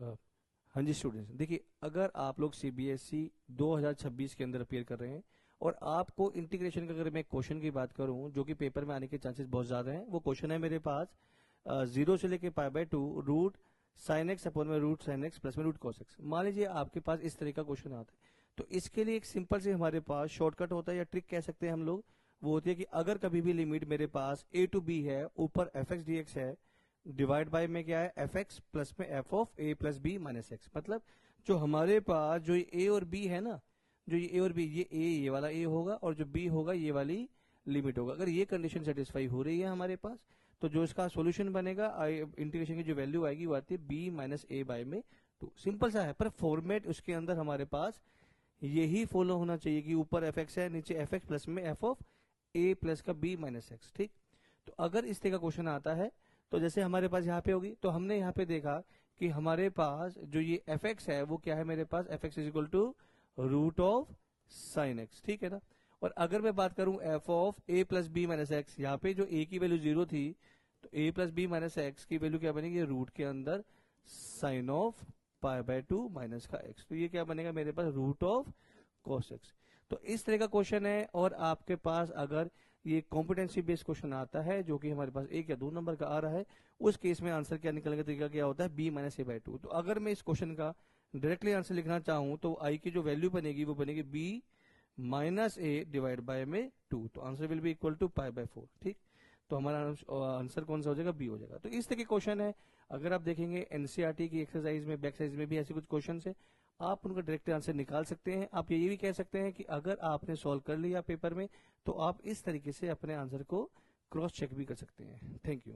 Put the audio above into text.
हाँ जी स्टूडेंट्स, देखिए अगर आप लोग सीबीएसई 2026 के अंदर अपीयर कर रहे हैं और आपको इंटीग्रेशन का, अगर मैं क्वेश्चन की बात करूं जो कि पेपर में आने के चांसेस बहुत ज्यादा हैं, वो क्वेश्चन है मेरे पास 0 से लेके π/2 रूट साइन एक्स अपॉन में रूट साइन एक्स प्लस में रूट कॉस एक्स। मान लीजिए आपके पास इस तरह का क्वेश्चन आता है, तो इसके लिए एक सिंपल से हमारे पास शॉर्टकट होता है या ट्रिक कह सकते हैं हम लोग। वो होती है कि अगर कभी भी लिमिट मेरे पास a टू b है, ऊपर एफ एक्स डी एक्स है, डिवाइड बाय में क्या है एफ एक्स प्लस में f of a plus b minus x. मतलब जो हमारे पास जो ए और बी है ना, जो ये ए और बी, ये वाला ए होगा और जो बी होगा ये वाली लिमिट होगा। अगर ये कंडीशन सेटिस्फाई हो रही है हमारे पास, तो जो इसका सॉल्यूशन बनेगा इंटीग्रेशन की जो वैल्यू आएगी वो आती है बी माइनस ए बाय में 2। सिंपल सा है, पर फॉर्मेट उसके अंदर हमारे पास यही फॉलो होना चाहिए कि ऊपर एफ एक्स है, नीचे एफ एक्स प्लस में एफ ऑफ ए प्लस का बी माइनस एक्स। ठीक, तो अगर इस तरह का क्वेश्चन आता है तो जैसे हमारे पास यहाँ पे होगी, तो हमने यहाँ पे देखा कि हमारे पास जो ये एफ एक्स है वो क्या है, मेरे पास f x is equal to root of sine x. ठीक है ना। और अगर मैं बात करूं f of a plus b minus x, यहाँ पे जो ए की वैल्यू 0 थी, तो a plus b minus x की वैल्यू क्या बनेगी, रूट के अंदर साइन ऑफ π/2 माइनस का एक्स। तो ये क्या बनेगा मेरे पास, रूट ऑफ cos x। तो इस तरह का क्वेश्चन है। और आपके पास अगर ये कॉम्पिटेंसी बेस्ड क्वेश्चन आता है जो कि हमारे पास 1 या 2 नंबर का आ रहा है, उस केस में आंसर क्या निकलने का तरीका क्या होता है, b माइनस a/2। तो अगर मैं इस क्वेश्चन का डायरेक्टली आंसर लिखना चाहूं तो i की जो वैल्यू बनेगी वो बनेगी b minus a divide by में 2। तो answer will be equal to π/4। ठीक, तो हमारा आंसर कौन सा हो जाएगा, बी हो जाएगा। तो इस तरह के क्वेश्चन है। अगर आप देखेंगे एनसीईआरटी की एक्सरसाइज में, बैक साइज में भी ऐसे कुछ क्वेश्चन है, आप उनका डायरेक्ट आंसर निकाल सकते हैं। आप ये भी कह सकते हैं कि अगर आपने सॉल्व कर लिया पेपर में तो आप इस तरीके से अपने आंसर को क्रॉस चेक भी कर सकते हैं। Thank you.